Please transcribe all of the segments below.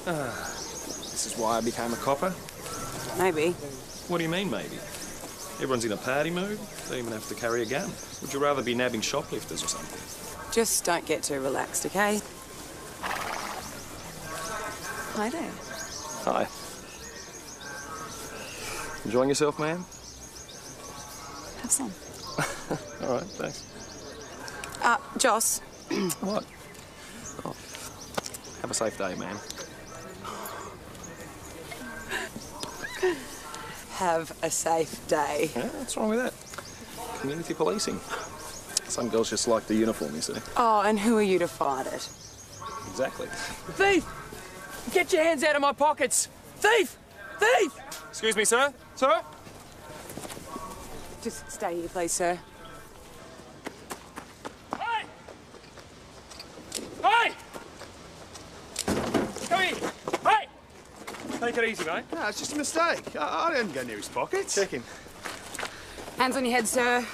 This is why I became a copper? Maybe. What do you mean, maybe? Everyone's in a party mood. They even have to carry a gun. Would you rather be nabbing shoplifters or something? Just don't get too relaxed, okay? Hi there. Hi. Enjoying yourself, man? Have some. All right, thanks. Joss. What? Oh. Have a safe day, man. Have a safe day. Yeah, what's wrong with that? Community policing. Some girls just like the uniform, you see. Oh, and who are you to fight it? Exactly. Thief! Get your hands out of my pockets! Thief! Thief! Excuse me, sir? Sir? Just stay here, please, sir. Hey! Hey! Come here! Hey! Take it easy, mate. No, it's just a mistake. I didn't go near his pockets. Check him. Hands on your head, sir.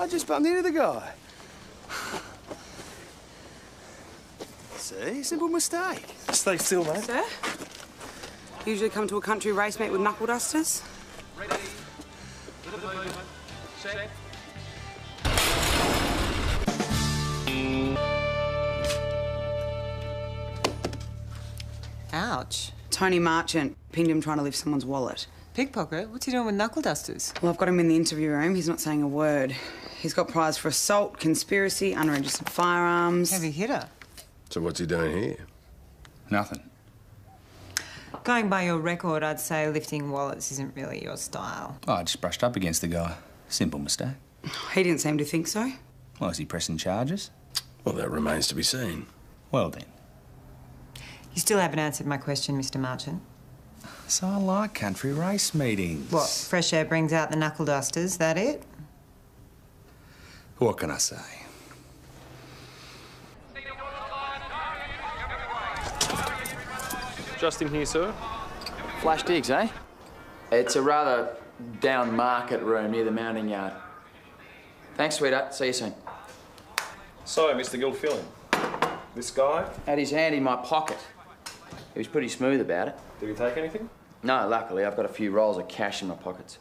I just bumped into the guy. See? Simple mistake. Stay still, mate. Sir? Usually come to a country race meet with knuckle dusters? Ready. Little movement. Set. Ouch. Tony Marchant pinged him trying to lift someone's wallet. Pickpocket? What's he doing with knuckle dusters? Well, I've got him in the interview room. He's not saying a word. He's got prize for assault, conspiracy, unregistered firearms. Heavy hitter. So what's he doing here? Nothing. Going by your record, I'd say lifting wallets isn't really your style. Oh, I just brushed up against the guy. Simple mistake. He didn't seem to think so. Well, is he pressing charges? Well, that remains to be seen. Well then. You still haven't answered my question, Mr. Marchant. So I like country race meetings. What, fresh air brings out the knuckle dusters, that it? What can I say? Justin here, sir. Flash digs, eh? It's a rather down market room near the mounting yard. Thanks, sweetheart. See you soon. So, Mr. Gilfillan, this guy, Had his hand in my pocket. He was pretty smooth about it. did he take anything? No, luckily, I've got a few rolls of cash in my pockets.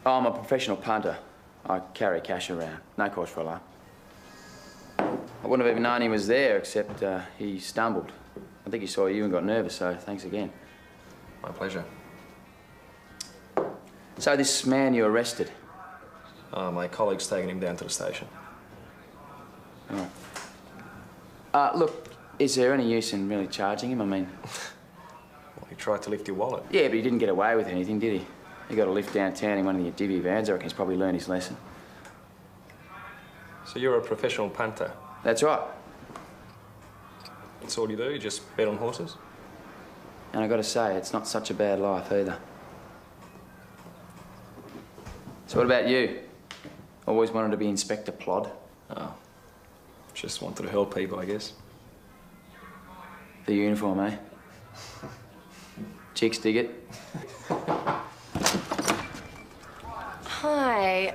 Oh, I'm a professional punter. I carry cash around. No cause for alarm. I wouldn't have even known he was there, except he stumbled. I think he saw you and got nervous, so thanks again. My pleasure. So this man you arrested? My colleague's taking him down to the station. Oh. Look, is there any use in really charging him? I mean... Well, he tried to lift your wallet. Yeah, but he didn't get away with anything, did he? He got a lift downtown in one of your divvy vans. I reckon he's probably learned his lesson. So you're a professional punter? That's right. That's all you do? You just bet on horses? And I got to say, it's not such a bad life either. So what about you? Always wanted to be Inspector Plod? Oh. Just wanted to help people, I guess. The uniform, eh? Chicks dig it. Hi.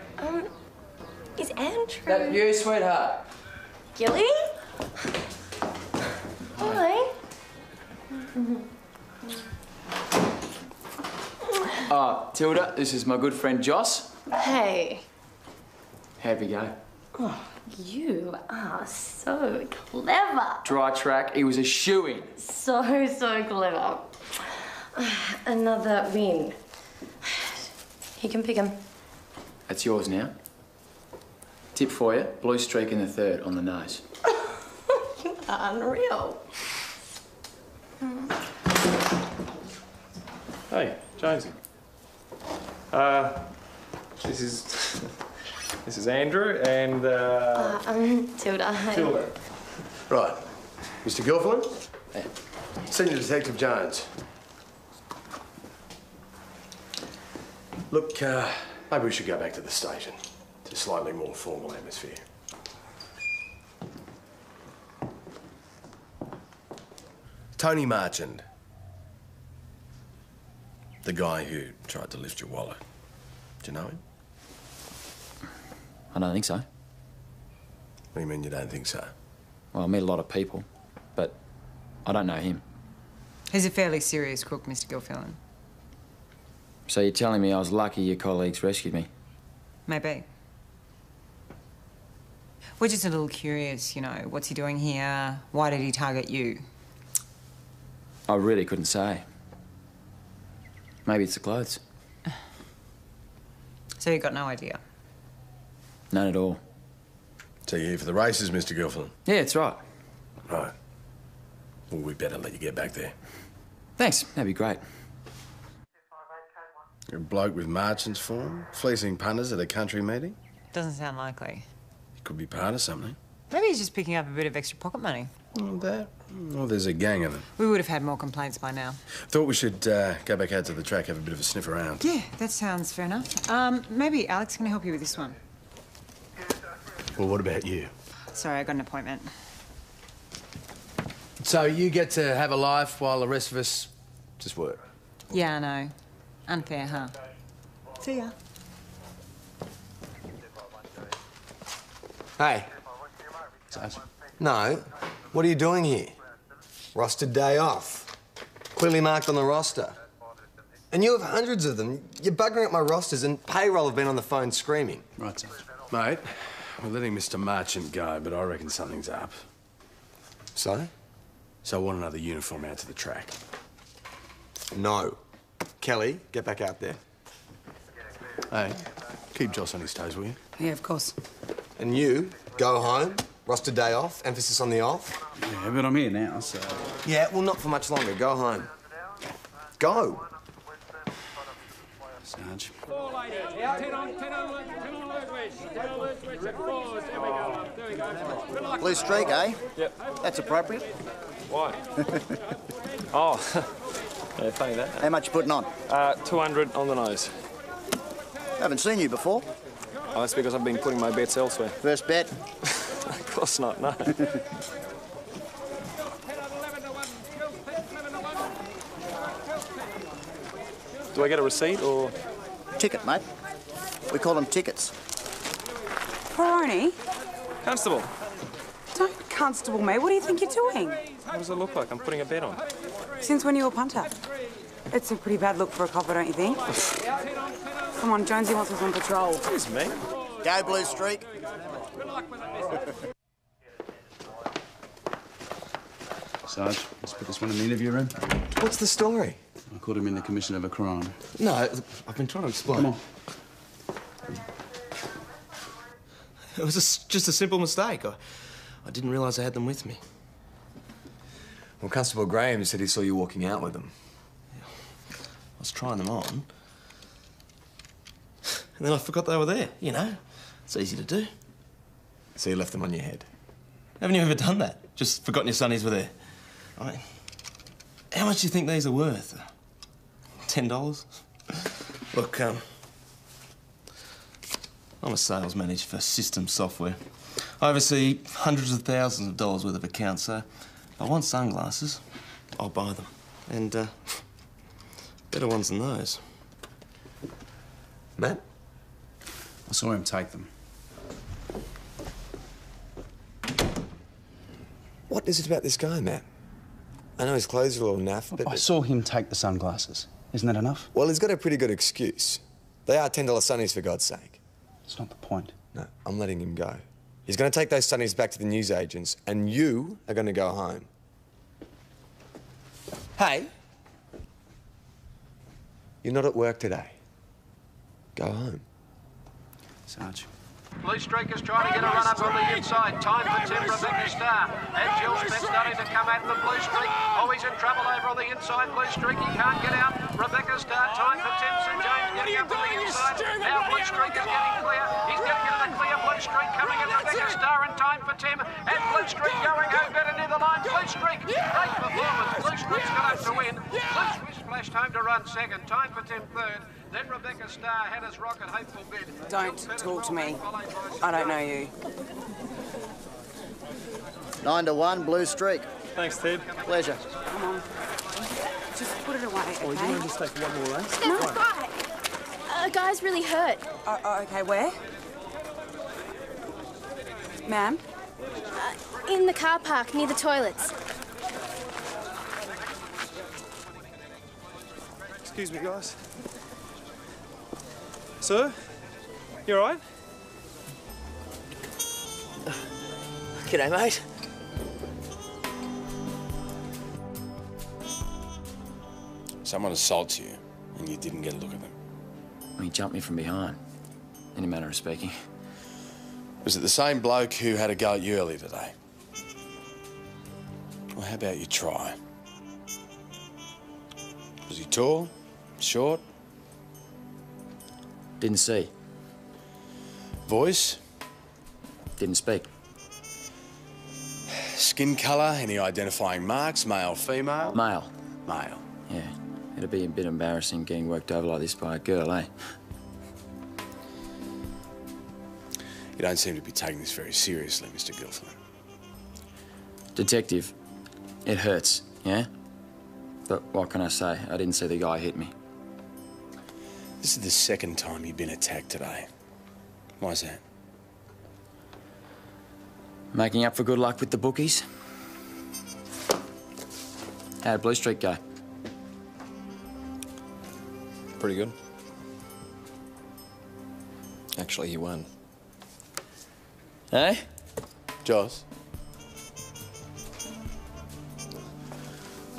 Is Andrew... That you, sweetheart? Gilly? Hi. Tilda, this is my good friend Joss. Hey. How'd we go? Oh, you are so clever. Dry track, he was a shoo-in. So clever. Another win. You can pick him. That's yours now. Tip for you, blue streak in the third on the nose. You are unreal. Hey, Jonesy. This is Andrew and Tilda. Tilda. Right. Mr. Gilfillan? Yeah. Senior Detective Jones. Look, maybe we should go back to the station. To a slightly more formal atmosphere. Tony Marchant. The guy who tried to lift your wallet. Do you know him? I don't think so. What do you mean you don't think so? Well, I meet a lot of people, but I don't know him. He's a fairly serious crook, Mr. Gilfillan. So you're telling me I was lucky your colleagues rescued me? Maybe. We're just a little curious, you know. What's he doing here? Why did he target you? I really couldn't say. Maybe it's the clothes. So you got no idea? None at all. So you're here for the races, Mr. Gilfillan? Yeah, that's right. Right. Well, we better let you get back there. Thanks, that'd be great. You're a bloke with marchant's form, fleecing punters at a country meeting? Doesn't sound likely. You could be part of something. Maybe he's just picking up a bit of extra pocket money. That? Oh, there's a gang of them. We would have had more complaints by now. Thought we should go back out to the track, have a bit of a sniff around. Yeah, that sounds fair enough. Maybe Alex can help you with this one. Well, what about you? Sorry, I got an appointment. So you get to have a life while the rest of us just work? Yeah, I know. Unfair, huh? See ya. Hey. No. What are you doing here? Rostered day off. Clearly marked on the roster. And you have hundreds of them. You're buggering up my rosters, and payroll have been on the phone screaming. Right, Sarge. Mate, we're letting Mr. Marchant go, but I reckon something's up. So? So I want another uniform out to the track. No. Kelly, get back out there. Hey, keep Joss on his toes, will you? Yeah, of course. And you, go home. Roster day off. Emphasis on the off. Yeah, but I'm here now, so... Yeah, well, not for much longer. Go home. Go. Sarge. Blue streak, eh? Yep. That's appropriate. Why? Oh, yeah, funny that. How much you putting on? 200 on the nose. Haven't seen you before. Oh, that's because I've been putting my bets elsewhere. First bet? Of course not, no. Do I get a receipt or...? Ticket, mate. We call them tickets. Peroni, Constable, don't constable me. What do you think you're doing? what does it look like? I'm putting a bet on. Since when are you a punter? It's a pretty bad look for a copper, don't you think? Come on, Jonesy wants us on patrol. Excuse me. Go blue streak. Sarge, let's put this one in the interview room. What's the story? I caught him in the commission of a crime. No, I've been trying to explain. Come on. It was just a simple mistake. I didn't realise I had them with me. Well, Constable Graham said he saw you walking out with them. I was trying them on. And then I forgot they were there, you know. It's easy to do. So you left them on your head. Haven't you ever done that? Just forgotten your sunnies were there? I mean, how much do you think these are worth? $10? Look, I'm a sales manager for system software. I oversee hundreds of thousands of dollars worth of accounts, so if I want sunglasses, I'll buy them. And, better ones than those. Matt? I saw him take them. What is it about this guy, Matt? I know his clothes are a little naff, but... I saw him take the sunglasses. Isn't that enough? Well, he's got a pretty good excuse. They are $10 sunnies, for God's sake. That's not the point. No, I'm letting him go. He's going to take those sunnies back to the newsagents, and you are going to go home. Hey! You're not at work today. Go home. Sarge. Blue streakers trying to get a run up on the inside. Time for Tim Rebecca Starr. And Jill Smith starting to come at the blue streak. Oh, he's in trouble over on the inside. Blue streak, he can't get out. Rebecca Starr, time for Tim St. James getting up on the inside. Now blue streak is getting clear. He's getting into the clear. Blue streak coming in. Rebecca Starr in time for Tim. And blue streak going home better near the line. Blue streak, great performance. Blue streak's got up to win. Blue streak flashed home to run second. Time for Tim third. Then Rebecca Starr had his rocket hopeful bid. Don't talk to me. I don't know you. 9-1, blue streak. Thanks, Ted. Pleasure. Come on. Just put it away, okay? Oh, do you want to just take one more race? There's a guy. A guy's really hurt. Okay, where? Ma'am? In the car park near the toilets. Excuse me, guys. Sir? You all right? G'day, mate. Someone assaults you and you didn't get a look at them. He jumped me from behind, any manner of speaking. Was it the same bloke who had a go at you earlier today? Well, how about you try? Was he tall? Short? Didn't see. Voice? Didn't speak. Skin colour? Any identifying marks? Male, female? Male. Male. Yeah. It'd be a bit embarrassing getting worked over like this by a girl, eh? You don't seem to be taking this very seriously, Mr. Guilford. Detective, it hurts, yeah? But what can I say? I didn't see the guy hit me. This is the second time you've been attacked today. Why's that? Making up for good luck with the bookies? How'd Blue Streak go? Pretty good. Actually, you won. Eh? Joss?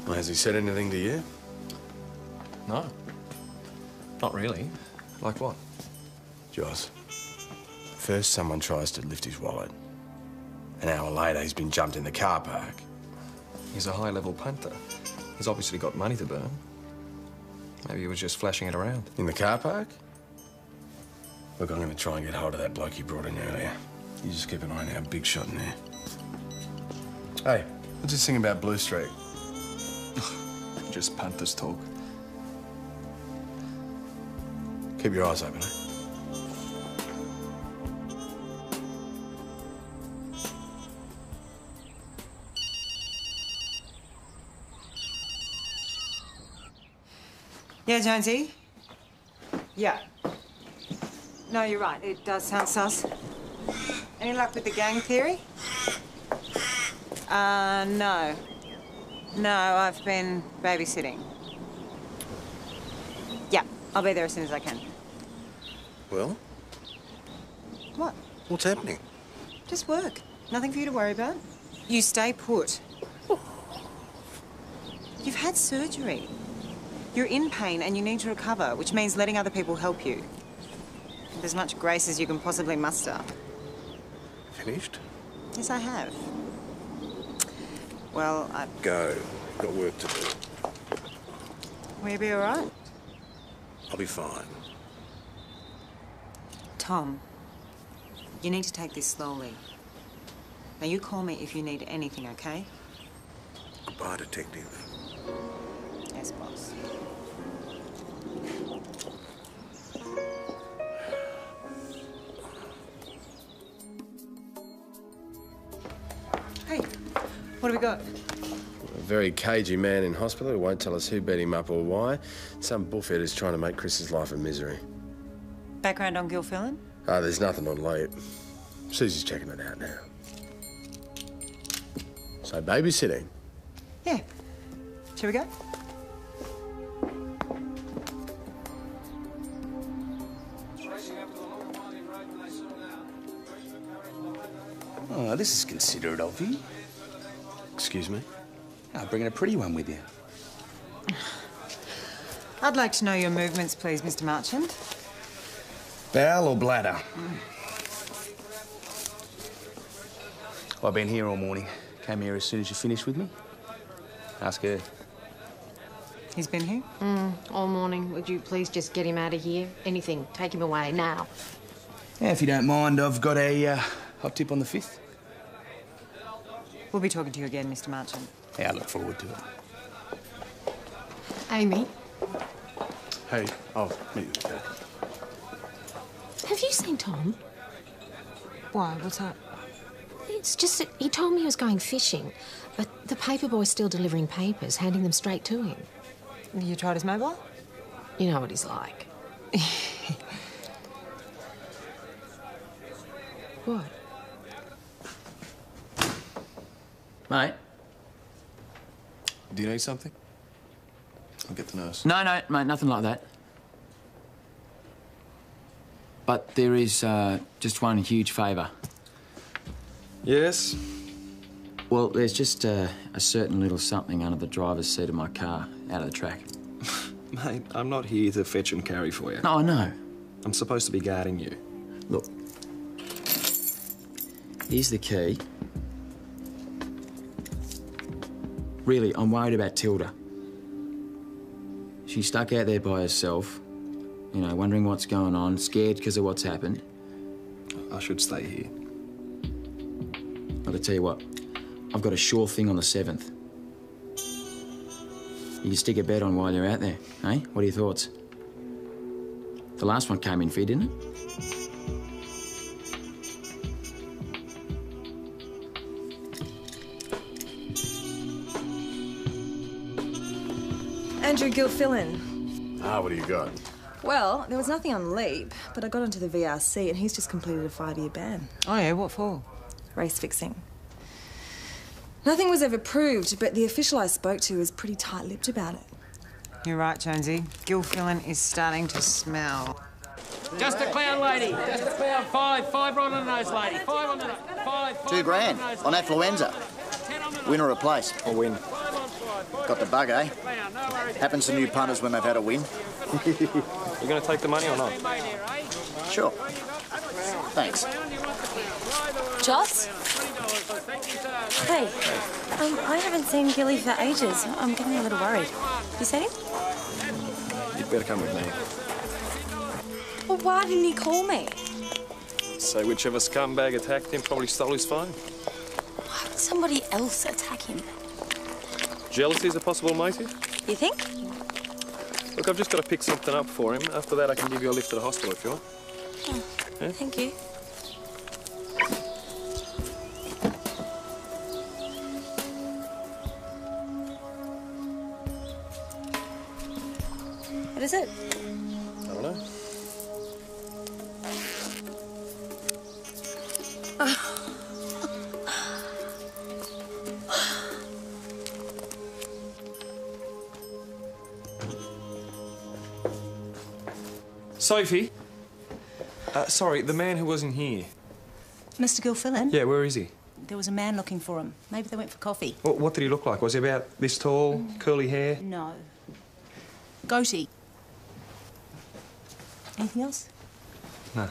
Well, has he said anything to you? No. Not really. Like what? Joss, first someone tries to lift his wallet. An hour later, he's been jumped in the car park. He's a high-level punter. He's obviously got money to burn. Maybe he was just flashing it around. In the car park? Look, I'm going to try and get hold of that bloke you brought in earlier. You just keep an eye on our big shot in there. Hey, what's this thing about Blue Streak? Just punters talk. Keep your eyes open, eh? Yeah, Jonesy? Yeah. No, you're right. It does sound sus. Any luck with the gang theory? No. No, I've been babysitting. Yeah, I'll be there as soon as I can. Well, What? what's happening? Just work. Nothing for you to worry about. You stay put. You've had surgery. You're in pain and you need to recover, which means letting other people help you. With as much grace as you can possibly muster. Finished? Yes, I have. Well, Go. Got work to do. will you be all right? I'll be fine. Tom, you need to take this slowly. Now, you call me if you need anything, okay? Goodbye, Detective. Yes, boss. Hey, what do we got? A very cagey man in hospital who won't tell us who beat him up or why. Some bullfed is trying to make Chris's life a misery. Background on Gilfillan? There's nothing on Leap. Susie's checking it out now. So, babysitting? Yeah. Shall we go? Oh, this is considerate of you. Excuse me? Oh, bringing a pretty one with you. I'd like to know your movements, please, Mr. Marchand. Bowel or bladder? Well, I've been here all morning. Came here as soon as you finished with me. Ask her. He's been here? All morning. Would you please just get him out of here? Anything. Take him away now. Yeah, if you don't mind, I've got a hot tip on the 5th. We'll be talking to you again, Mr. Marchand. Yeah, I look forward to it. Amy, Hey, I'll meet you there. have you seen Tom? Why? What's up? It's just that he told me he was going fishing, but the paper boy's still delivering papers, handing them straight to him. You tried his mobile? You know what he's like. What? Mate? Do you need something? I'll get the nurse. No, mate, nothing like that. But there is just one huge favour. Yes? Well, there's just a certain little something under the driver's seat of my car, out of the track. Mate, I'm not here to fetch and carry for you. No, I know. I'm supposed to be guarding you. Look. Here's the key. Really, I'm worried about Tilda. She's stuck out there by herself, you know, wondering what's going on, scared because of what's happened. I should stay here. I'll tell you what, I've got a sure thing on the 7th. You can stick a bet on while you're out there, eh? What are your thoughts? The last one came in for you, didn't it? Andrew Gilfillan. What do you got? Well, there was nothing on Leap, but I got onto the VRC and he's just completed a 5-year ban. Oh, yeah? What for? Race fixing. Nothing was ever proved, but the official I spoke to was pretty tight-lipped about it. You're right, Jonesy. Gilfillan is starting to smell. Just a clown, lady. Just a clown. Five right on the nose, lady. 5 on the nose. Five $2 grand on Affluenza. Win or replace? Or win. Got the bug, eh? Happens to new punters when they've had a win. You going to take the money or not? Sure. Thanks. Joss? Hey, I haven't seen Gilly for ages. I'm getting a little worried. You seen him? You'd better come with me. Well, why didn't he call me? So whichever scumbag attacked him probably stole his phone. Why would somebody else attack him? Jealousy is a possible motive? You think? Look, I've just got to pick something up for him. After that, I can give you a lift to the hospital if you want. Oh, Yeah? thank you. What is it? I don't know. Sophie? Sorry, the man who wasn't here. Mr. Gilfillan? Yeah, where is he? There was a man looking for him. Maybe they went for coffee. What did he look like? Was he about this tall, curly hair? No. Goatee. Anything else? No.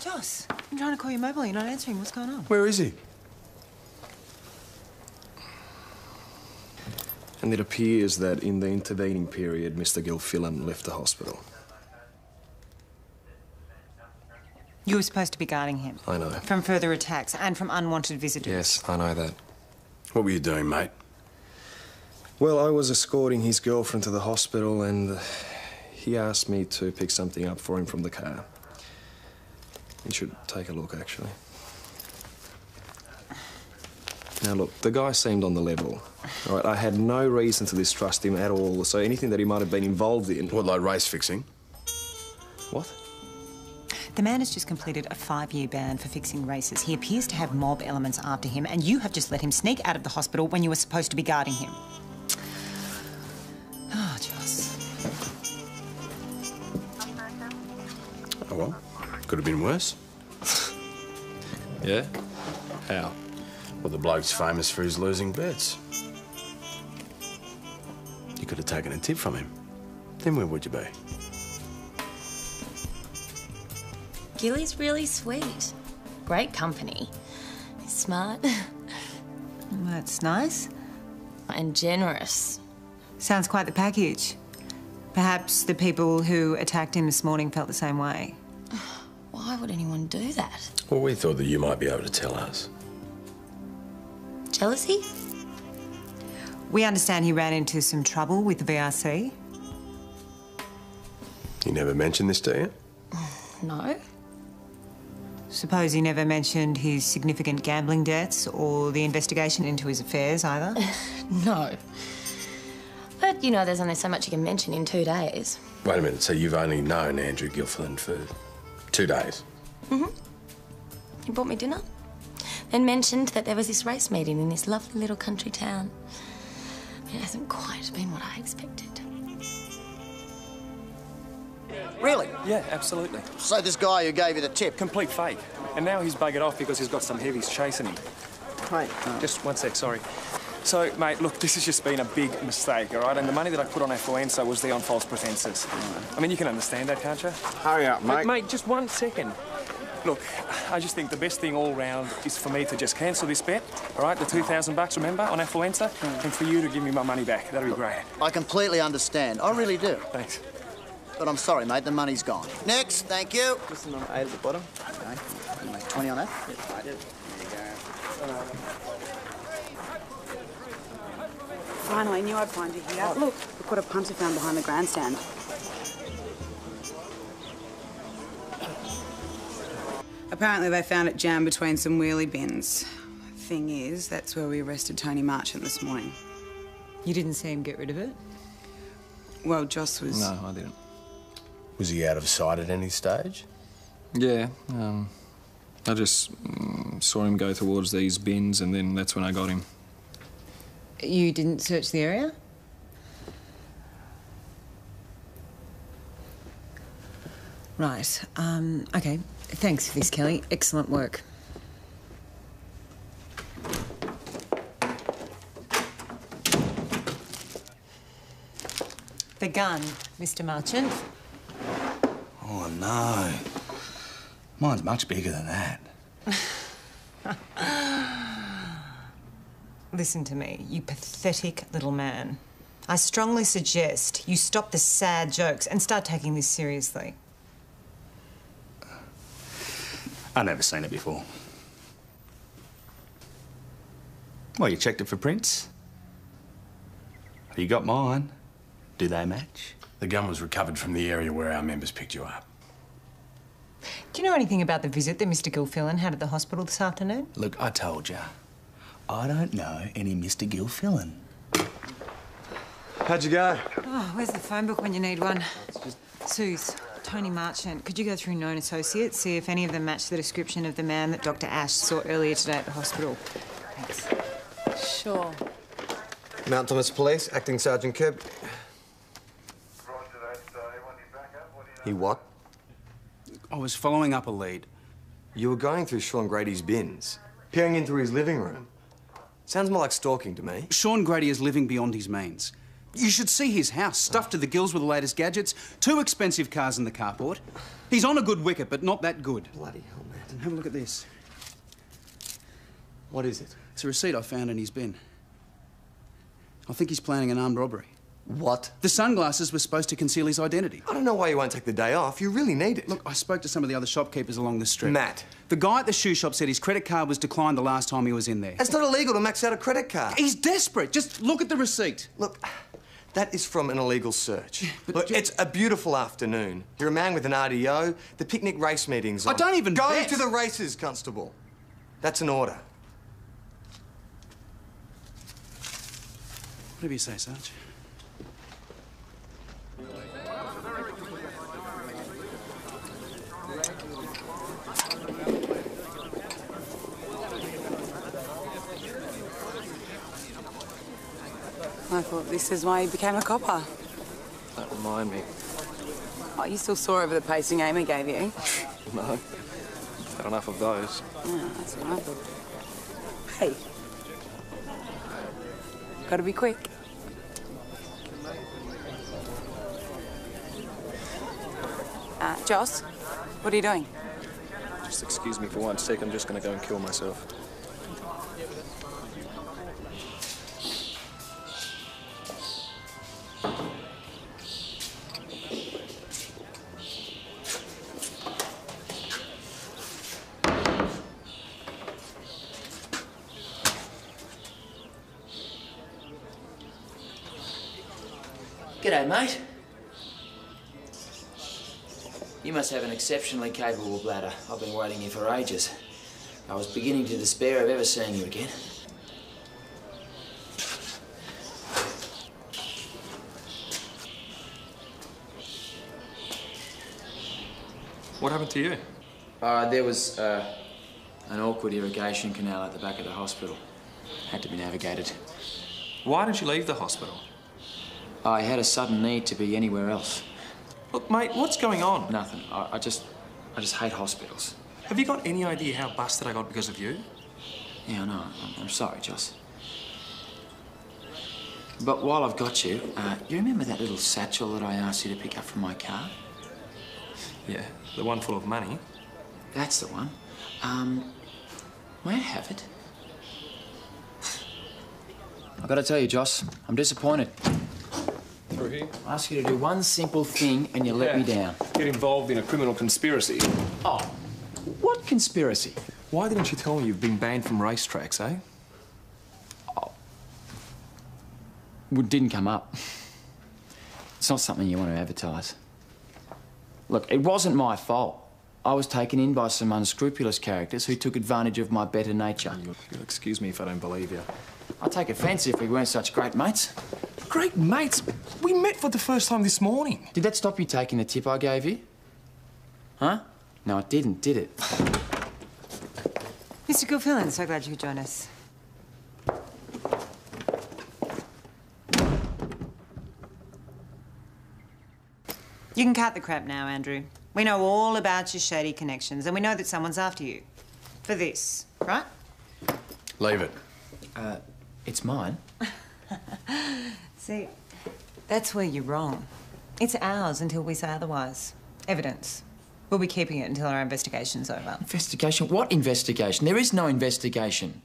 Joss, I'm trying to call your mobile. You're not answering. What's going on? Where is he? And it appears that in the intervening period, Mr. Gilfillan left the hospital. You were supposed to be guarding him. I know. From further attacks and from unwanted visitors. Yes, I know that. What were you doing, mate? Well, I was escorting his girlfriend to the hospital and he asked me to pick something up for him from the car. You should take a look, actually. Now, look, the guy seemed on the level. All right, I had no reason to distrust him at all, so anything that he might have been involved in... What, like race fixing? What? The man has just completed a 5-year ban for fixing races. He appears to have mob elements after him, and you have just let him sneak out of the hospital when you were supposed to be guarding him. Oh, Joss. Oh, well, could have been worse. Yeah? How? Well, the bloke's famous for his losing bets. You could have taken a tip from him. Then where would you be? Gilly's really sweet. Great company. He's smart. That's nice. And generous. Sounds quite the package. Perhaps the people who attacked him this morning felt the same way. Why would anyone do that? Well, we thought that you might be able to tell us. Jealousy? We understand he ran into some trouble with the VRC. He never mentioned this to you? No. Suppose he never mentioned his significant gambling debts or the investigation into his affairs either? No. But, you know, there's only so much you can mention in 2 days. Wait a minute, so you've only known Andrew Gilfillan for 2 days? Mm-hmm. He bought me dinner. Then mentioned that there was this race meeting in this lovely little country town. It hasn't quite been what I expected. Really? Yeah, absolutely. So this guy who gave you the tip? Complete fake. And now he's buggered off because he's got some heavies chasing him. Right. Just one sec, sorry. So, mate, look, this has just been a big mistake, all right? And the money that I put on Affluenza was there on false pretences. I mean, you can understand that, can't you? Hurry up, mate. But, mate, just 1 second. Look, I just think the best thing all round is for me to just cancel this bet, all right? The $2,000, remember, on Affluenza, and for you to give me my money back. That'd be great. I completely understand. I really do. Thanks. But I'm sorry, mate, the money's gone. Next, thank you. Listen on 8 at the bottom. Okay. You make 20 on that? Yes, I did. There you go. Finally, I knew I'd find you here. Look, we've got a punter found behind the grandstand. Apparently they found it jammed between some wheelie bins. Thing is, that's where we arrested Tony Marchant this morning. You didn't see him get rid of it? Well, Joss was... No, I didn't. Was he out of sight at any stage? Yeah, I just saw him go towards these bins and then that's when I got him. You didn't search the area? Right. OK. Thanks for this, Kelly. Excellent work. The gun, Mr. Marchant. Oh, no. Mine's much bigger than that. Listen to me, you pathetic little man. I strongly suggest you stop the sad jokes and start taking this seriously. I've never seen it before. Well, you checked it for prints? You got mine. Do they match? The gun was recovered from the area where our members picked you up. Do you know anything about the visit that Mr. Gilfillan had at the hospital this afternoon? Look, I told you. I don't know any Mr. Gilfillan. How'd you go? Oh, where's the phone book when you need one? Suze, Tony Marchant, could you go through known associates, see if any of them match the description of the man that Dr. Ash saw earlier today at the hospital? Thanks. Sure. Mount Thomas Police, Acting Sergeant Kirby. He what? I was following up a lead. You were going through Sean Grady's bins, peering in through his living room. Sounds more like stalking to me. Sean Grady is living beyond his means. You should see his house, stuffed to the gills with the latest gadgets, 2 expensive cars in the carport. He's on a good wicket, but not that good. Bloody hell, man. Have a look at this. What is it? It's a receipt I found in his bin. I think he's planning an armed robbery. What? The sunglasses were supposed to conceal his identity. I don't know why you won't take the day off. You really need it. Look, I spoke to some of the other shopkeepers along the strip. Matt. The guy at the shoe shop said his credit card was declined the last time he was in there. It's not illegal to max out a credit card. He's desperate. Just look at the receipt. Look, that is from an illegal search. Look, it's a beautiful afternoon. You're a man with an RDO. The picnic race meeting's on. I don't even Go bet. to the races, Constable. That's an order. Whatever you say, Sarge. I thought this is why you became a copper. Don't remind me. Oh, you still saw over the pacing Amy gave you? No. Had enough of those. Yeah, that's what I thought. Hey. Gotta be quick. Joss, what are you doing? Just excuse me for 1 sec. I'm just going to go and kill myself. G'day, mate. You must have an exceptionally capable bladder. I've been waiting here for ages. I was beginning to despair of ever seeing you again. What happened to you? There was an awkward irrigation canal at the back of the hospital. Had to be navigated. Why didn't you leave the hospital? I had a sudden need to be anywhere else. Look, mate, what's going on? Nothing. I just hate hospitals. Have you got any idea how busted I got because of you? Yeah, I know. I'm sorry, Joss. But while I've got you, you remember that little satchel that I asked you to pick up from my car? Yeah, the one full of money. That's the one. May I have it? I've got to tell you, Joss, I'm disappointed. Through here? I asked you to do one simple thing and you let me down. Get involved in a criminal conspiracy. Oh, what conspiracy? Why didn't you tell me you've been banned from racetracks, eh? It didn't come up. It's not something you want to advertise. Look, it wasn't my fault. I was taken in by some unscrupulous characters who took advantage of my better nature. You'll excuse me if I don't believe you. I'd take offence if we weren't such great mates. Great mates? We met for the first time this morning. Did that stop you taking the tip I gave you? Huh? No, it didn't, did it? Mr. Gilfillan, so glad you could join us. You can cut the crap now, Andrew. We know all about your shady connections, and we know that someone's after you. For this, right? Leave it. It's mine. See, that's where you're wrong. It's ours until we say otherwise. Evidence. We'll be keeping it until our investigation's over. Investigation? What investigation? There is no investigation.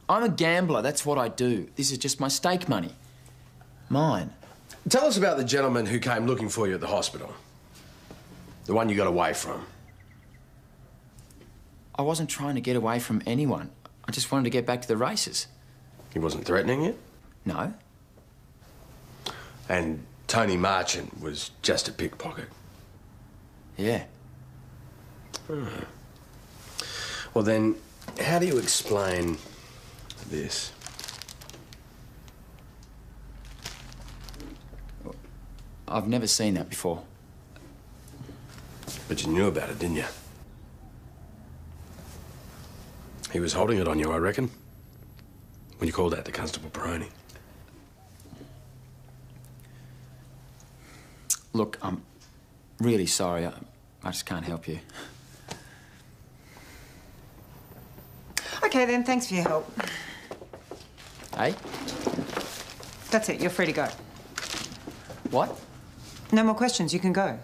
I'm a gambler, that's what I do. This is just my stake money. Mine. Tell us about the gentleman who came looking for you at the hospital. The one you got away from. I wasn't trying to get away from anyone. I just wanted to get back to the races. He wasn't threatening you? No. And Tony Marchant was just a pickpocket? Yeah. Well then, how do you explain this? I've never seen that before. But you knew about it, didn't you? He was holding it on you, I reckon, when you called out to Constable Peroni. Look, I'm really sorry. I just can't help you. OK, then, thanks for your help. Hey? That's it. You're free to go. What? No more questions. You can go.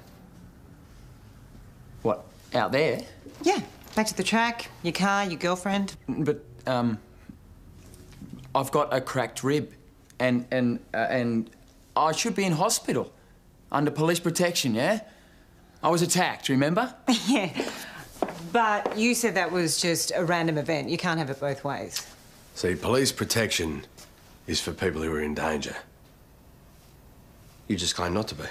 What? Out there? Yeah. Back to the track, your car, your girlfriend. But, I've got a cracked rib. And I should be in hospital. Under police protection, yeah? I was attacked, remember? Yeah. But you said that was just a random event. You can't have it both ways. See, police protection is for people who are in danger. You just claim not to be.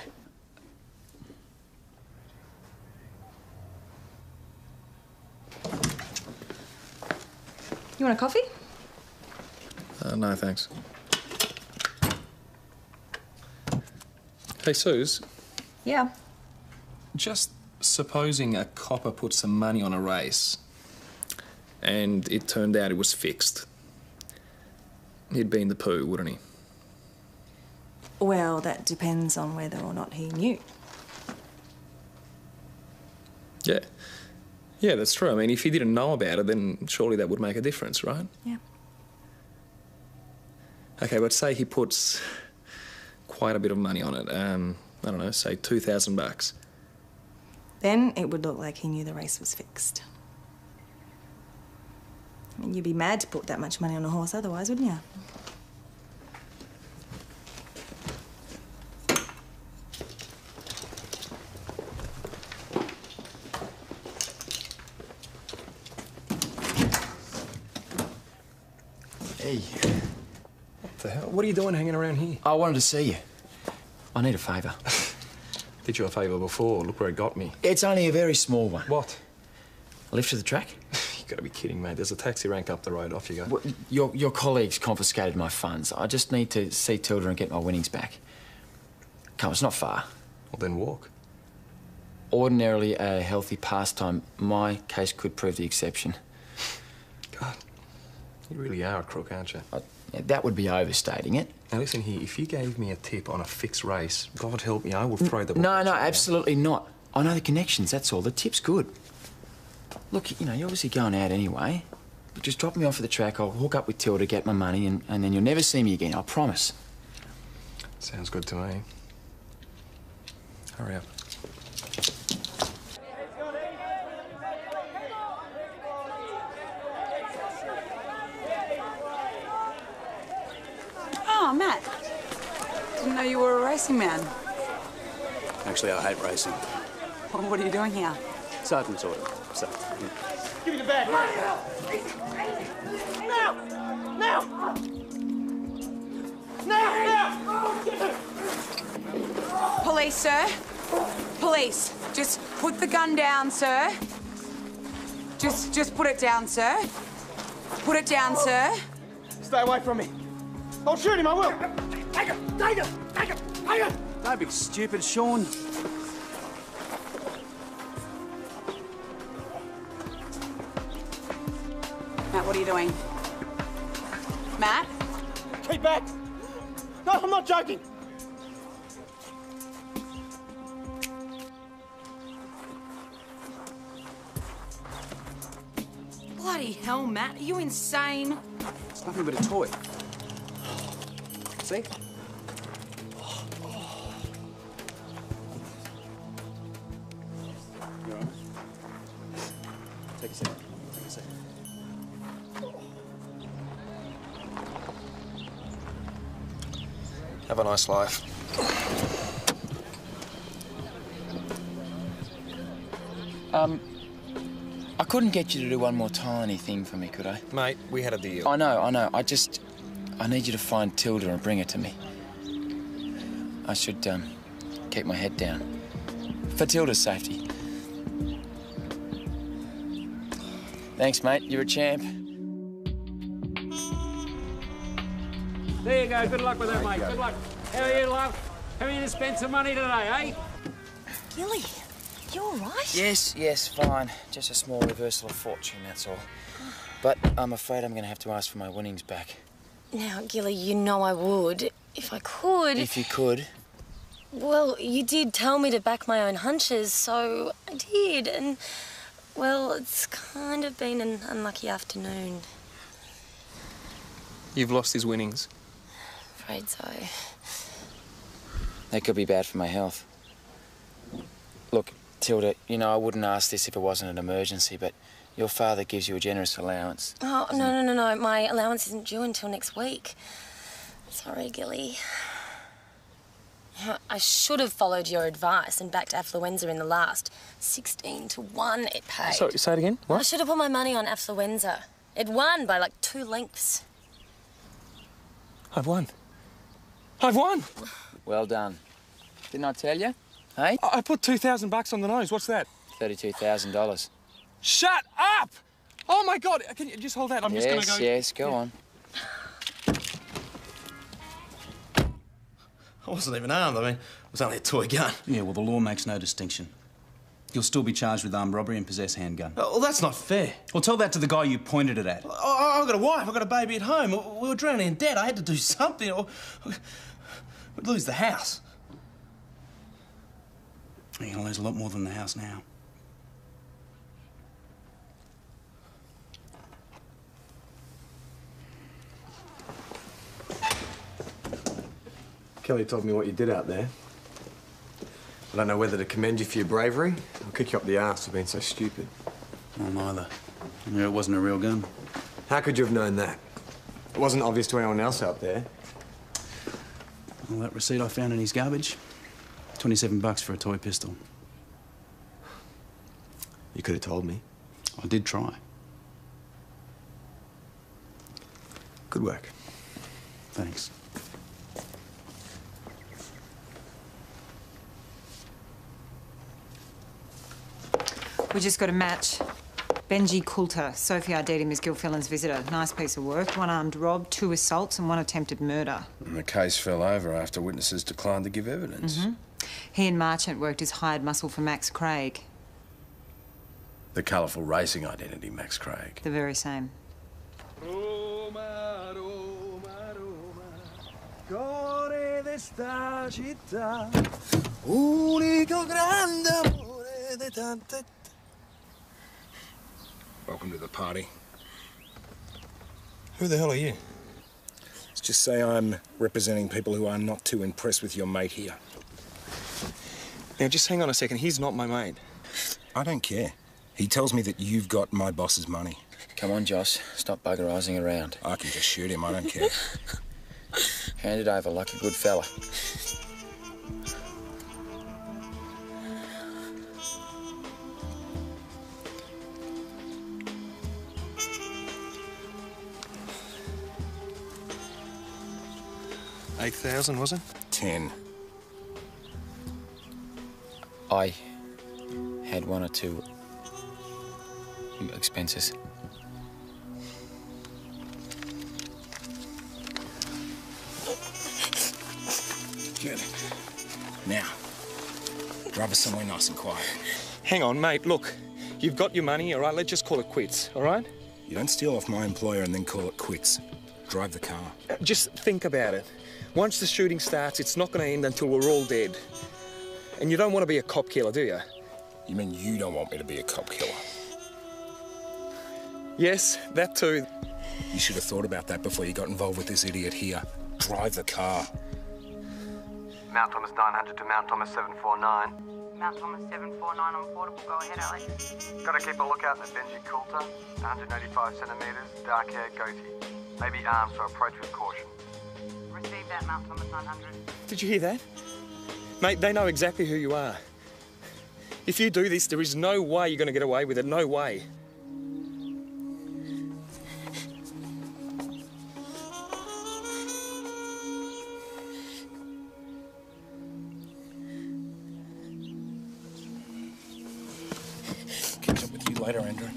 You want a coffee? No, thanks. Hey, Suze. Yeah. Just supposing a copper put some money on a race and it turned out it was fixed. He'd be in the poo, wouldn't he? Well, that depends on whether or not he knew. Yeah. Yeah, that's true. I mean, if he didn't know about it, then surely that would make a difference, right? Yeah. OK, but say he puts quite a bit of money on it. I don't know, say $2,000. Then it would look like he knew the race was fixed. I mean, you'd be mad to put that much money on a horse otherwise, wouldn't you? Hey. What the hell? What are you doing hanging around here? I wanted to see you. I need a favour. Did you a favour before. Look where it got me. It's only a very small one. What? A lift to the track? You've got to be kidding, mate. There's a taxi rank up the road. Off you go. Well, your colleagues confiscated my funds. I just need to see Tilda and get my winnings back. Come, it's not far. Well, then walk. Ordinarily a healthy pastime, my case could prove the exception. God, you really are a crook, aren't you? Yeah, that would be overstating it. Now listen here, if you gave me a tip on a fixed race, God help me, I will throw the... No, absolutely not. I know the connections, that's all. The tip's good. Look, you know, you're obviously going out anyway. But just drop me off at the track, I'll hook up with Tilda, get my money, and then you'll never see me again, I promise. Sounds good to me. Hurry up. Oh, Matt. Didn't know you were a racing man. Actually, I hate racing. Well, what are you doing here? Sergeant's order. So, yeah. Give me the bag. Now! Now! Now! Police, sir. Police. Just put the gun down, sir. Just put it down, sir. Put it down, sir. Stay away from me. I'll shoot him, I will. Take it! Take it! Take it! Take it! Don't be stupid, Sean. Matt, what are you doing? Matt? Keep back! No, I'm not joking! Bloody hell, Matt. Are you insane? It's nothing but a toy. See? You all right? Take a seat. Take a seat. Have a nice life. I couldn't get you to do one more tiny thing for me, could I? Mate, we had a deal. I know. I need you to find Tilda and bring her to me. I should, keep my head down. For Tilda's safety. Thanks, mate. You're a champ. There you go. Good luck with that, mate. Good luck. How are you, love? How are you to spend some money today, eh? Gilly, you all right? Yes, fine. Just a small reversal of fortune, that's all. But I'm afraid I'm going to have to ask for my winnings back. Now, Gilly, you know I would. If I could... If you could. Well, you did tell me to back my own hunches, so I did, and... Well, it's kind of been an unlucky afternoon. You've lost his winnings. Afraid so. That could be bad for my health. Look, Tilda, you know, I wouldn't ask this if it wasn't an emergency, but your father gives you a generous allowance. Oh, no. My allowance isn't due until next week. Sorry, Gilly. I should have followed your advice and backed Affluenza in the last. 16-1 it paid. Sorry, say it again? What? I should have put my money on Affluenza. It won by like 2 lengths. I've won. I've won! Well done. Didn't I tell you? Hey? I put $2,000 on the nose. What's that? $32,000. Shut up! Oh, my God. Can you just hold that? I'm just going to go... Yes, go on. I wasn't even armed. I mean, it was only a toy gun. Yeah, well, the law makes no distinction. You'll still be charged with armed robbery and possess handgun. Well, that's not fair. Well, tell that to the guy you pointed it at. I've got a wife. I've got a baby at home. We were drowning in debt. I had to do something or we'd lose the house. You're going to lose a lot more than the house now. Kelly told me what you did out there. I don't know whether to commend you for your bravery or kick you up the arse for being so stupid. Well, neither. I knew it wasn't a real gun. How could you have known that? It wasn't obvious to anyone else out there. Well, that receipt I found in his garbage. $27 for a toy pistol. You could have told me. I did try. Good work. Thanks. We just got a match. Benji Coulter. Sophie ID'd him as Gilfillan's visitor. Nice piece of work. 1 armed rob, 2 assaults and 1 attempted murder. And the case fell over after witnesses declined to give evidence. He and Marchant worked as hired muscle for Max Craig. The colourful racing identity, Max Craig. The very same. Cuore d'esta città, unico grande amore di tante. Welcome to the party. Who the hell are you? Let's just say I'm representing people who are not too impressed with your mate here. Now, just hang on a second. He's not my mate. I don't care. He tells me that you've got my boss's money. Come on, Joss. Stop buggerising around. I can just shoot him, I don't care. Hand it over like a good fella. $8,000, was it? 10. I had one or two expenses. Good. Now, drive us somewhere nice and quiet. Hang on, mate. Look, you've got your money, all right? Let's just call it quits, all right? You don't steal off my employer and then call it quits. Drive the car. Just think about it. Once the shooting starts, it's not going to end until we're all dead. And you don't want to be a cop killer, do you? You mean you don't want me to be a cop killer? Yes, that too. You should have thought about that before you got involved with this idiot here. Drive the car. Mount Thomas 900 to Mount Thomas 749. Mount Thomas 749 on portable. Go ahead, Alex. Got to keep a lookout in the Benji Coulter. 185 centimetres, dark-haired goatee. Maybe armed, so approach with caution. Receive that, Mount Thomas 900. Did you hear that? Mate, they know exactly who you are. If you do this, there is no way you're going to get away with it. No way. Catch up with you later, Andrew.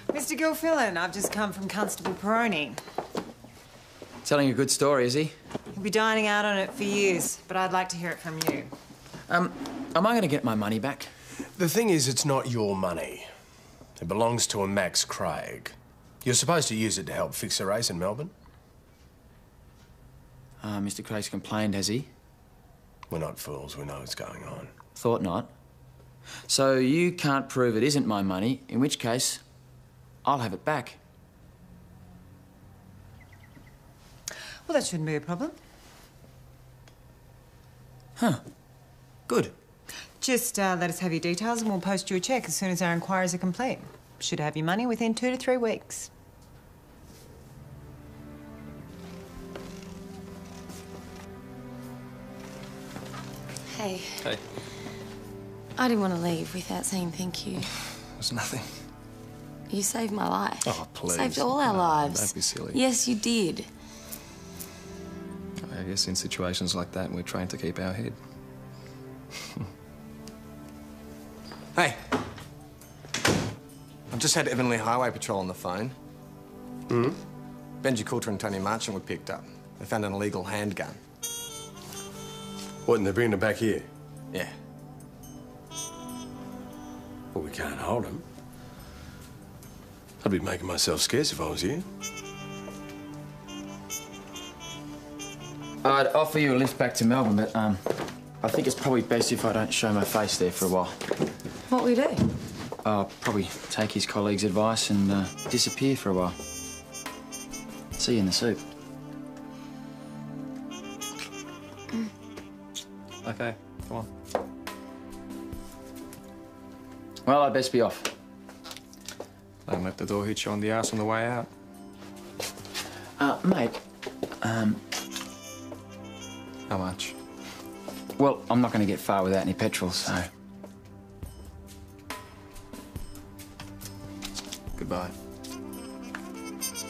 Mr. Gilfillan, I've just come from Constable Peroni. Telling a good story, is he? He'll be dining out on it for years, but I'd like to hear it from you. Am I going to get my money back? The thing is, it's not your money. It belongs to a Max Craig. You're supposed to use it to help fix a race in Melbourne. Mr. Craig's complained, has he? We're not fools. We know what's going on. Thought not. So you can't prove it isn't my money, in which case I'll have it back. Well, that shouldn't be a problem. Huh. Good. Just let us have your details and we'll post you a cheque as soon as our inquiries are complete. Should have your money within 2 to 3 weeks. Hey. Hey. I didn't want to leave without saying thank you. There's nothing. You saved my life. Oh, please. Saved all our lives. Don't be silly. Yes, you did. I guess in situations like that, we're trained to keep our head. Hey. I've just had Evanley Highway Patrol on the phone. Benji Coulter and Tony Marchant were picked up. They found an illegal handgun. What, and they're bringing it back here? Yeah. Well, we can't hold him. I'd be making myself scarce if I was you. I'd offer you a lift back to Melbourne, but I think it's probably best if I don't show my face there for a while. What will you do? I'll probably take his colleague's advice and disappear for a while. See you in the soup. Okay, come on. Well, I'd best be off. Don't let the door hit you on the ass on the way out. Mate, How much? well, I'm not going to get far without any petrol, so... Goodbye.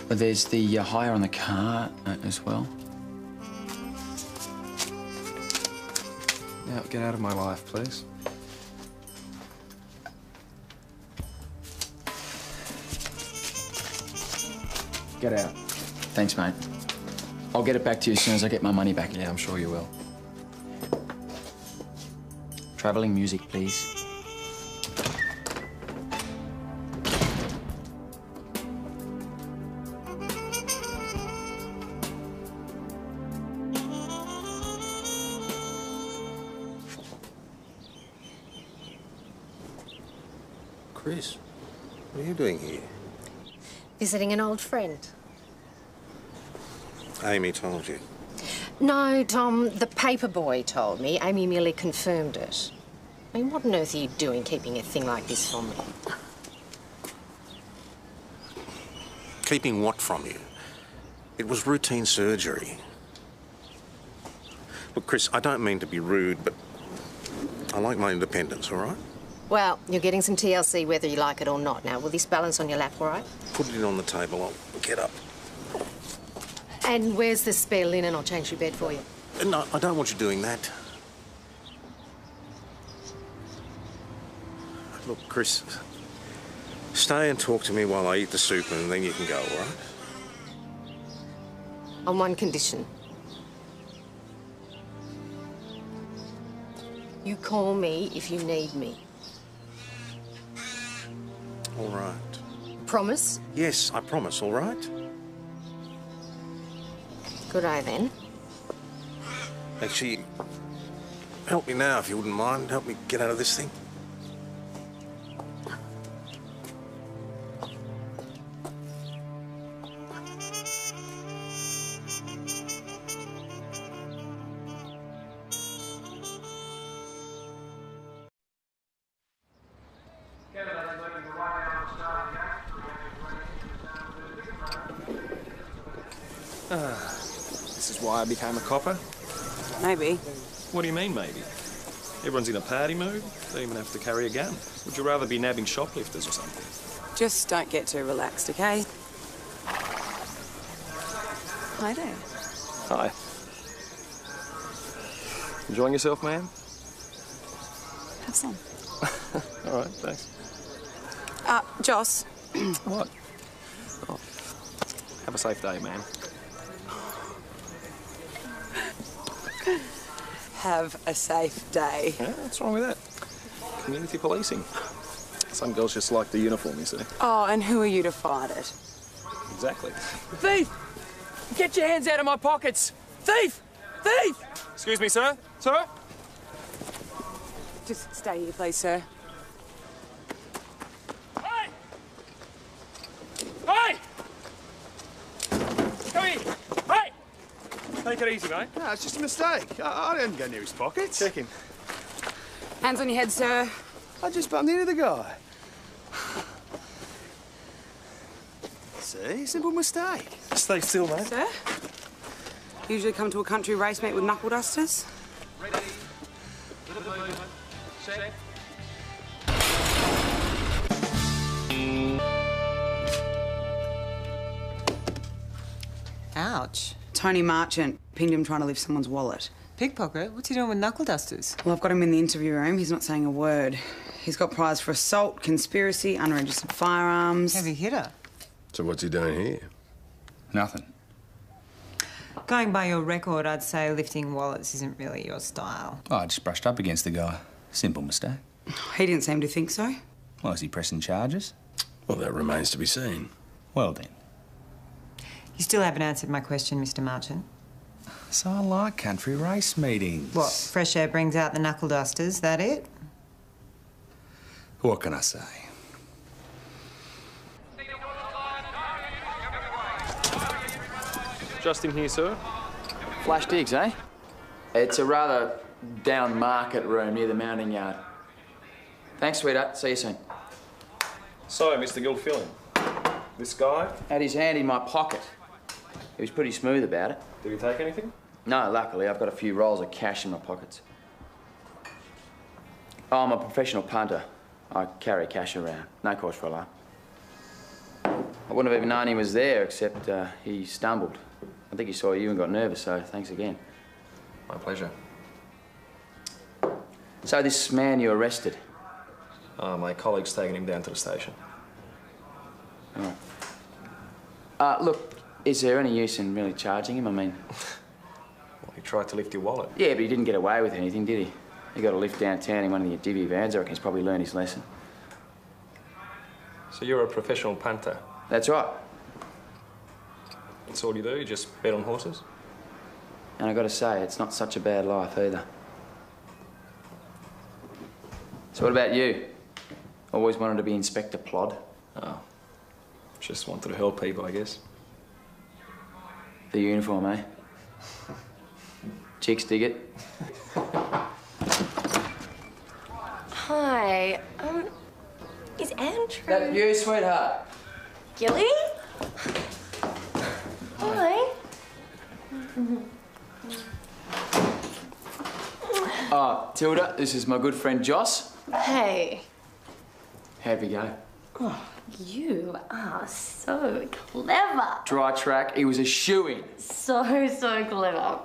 But there's the hire on the car as well. Now, get out of my life, please. Get out. Thanks, mate. I'll get it back to you as soon as I get my money back. Yeah, I'm sure you will. travelling music, please. Chris, what are you doing here? Visiting an old friend. Amy told you. No, Tom, the paper boy told me. Amy merely confirmed it. I mean, what on earth are you doing keeping a thing like this from me? Keeping what from you? It was routine surgery. Look, Chris, I don't mean to be rude, but I like my independence, all right? Well, you're getting some TLC whether you like it or not. Now, will this balance on your lap, all right? Put it on the table, I'll get up. And where's the spare linen? I'll change your bed for you. No, I don't want you doing that. Look, Chris, stay and talk to me while I eat the soup and then you can go, all right? On one condition. You call me if you need me. All right. Promise? Yes, I promise, all right? Good eye, then. Actually, help me now if you wouldn't mind. Help me get out of this thing. This is why I became a copper? Maybe. What do you mean, maybe? Everyone's in a party mood. They even have to carry a gun. Would you rather be nabbing shoplifters or something? Just don't get too relaxed, okay? Hi there. Hi. Enjoying yourself, man? Have some. All right, thanks. Joss. What? Oh. Have a safe day, man. Have a safe day. Yeah, what's wrong with that? Community policing. Some girls just like the uniform, you see. Oh, and who are you to fight it? Exactly. Thief! Get your hands out of my pockets! Thief! Thief! Excuse me, sir. Sir? Just stay here, please, sir. Hey! Hey! Come here! Hey! Take it easy, mate. No, it's just a mistake. I didn't go near his pockets. Check him. Hands on your head, sir. I just bumped into the guy. See? Simple mistake. Stay still, mate. Sir? Usually come to a country race meet with knuckle dusters? Ready. Little movement. Set. Ouch. Tony Marchant pinged him trying to lift someone's wallet. Pickpocket? What's he doing with knuckle dusters? Well, I've got him in the interview room. He's not saying a word. He's got prize for assault, conspiracy, unregistered firearms. Heavy hitter. So what's he doing here? Nothing. Going by your record, I'd say lifting wallets isn't really your style. Oh, I just brushed up against the guy. Simple mistake. He didn't seem to think so. Well, is he pressing charges? Well, that remains to be seen. Well, then. You still haven't answered my question, Mr. Marchant. So I like country race meetings. What, fresh air brings out the knuckle dusters, that it? What can I say? Just in here, sir. Flash digs, eh? It's a rather down market room near the mounting yard. Thanks, sweetheart. See you soon. So, Mr. Gilfillan, this guy? Had his hand in my pocket. He was pretty smooth about it. Did he take anything? No, luckily, I've got a few rolls of cash in my pockets. Oh, I'm a professional punter. I carry cash around. No cause for alarm. I wouldn't have even known he was there, except he stumbled. I think he saw you and got nervous, so thanks again. My pleasure. So this man you arrested? My colleague's taking him down to the station. All right. Look, is there any use in really charging him? I mean... Well, he tried to lift your wallet. Yeah, but he didn't get away with anything, did he? He got a lift downtown in one of the divvy vans. I reckon he's probably learned his lesson. So you're a professional punter? That's right. That's all you do? You just bet on horses? And I got to say, it's not such a bad life either. So what about you? Always wanted to be Inspector Plod? Oh, just wanted to help people, I guess. The uniform, eh? Chicks dig it. Hi. Is Andrew... That you, sweetheart? Gilly? Hi. Tilda, this is my good friend Joss. Hey. How'd we go? Oh, you are so clever. Dry track, he was a shoo-in. So clever.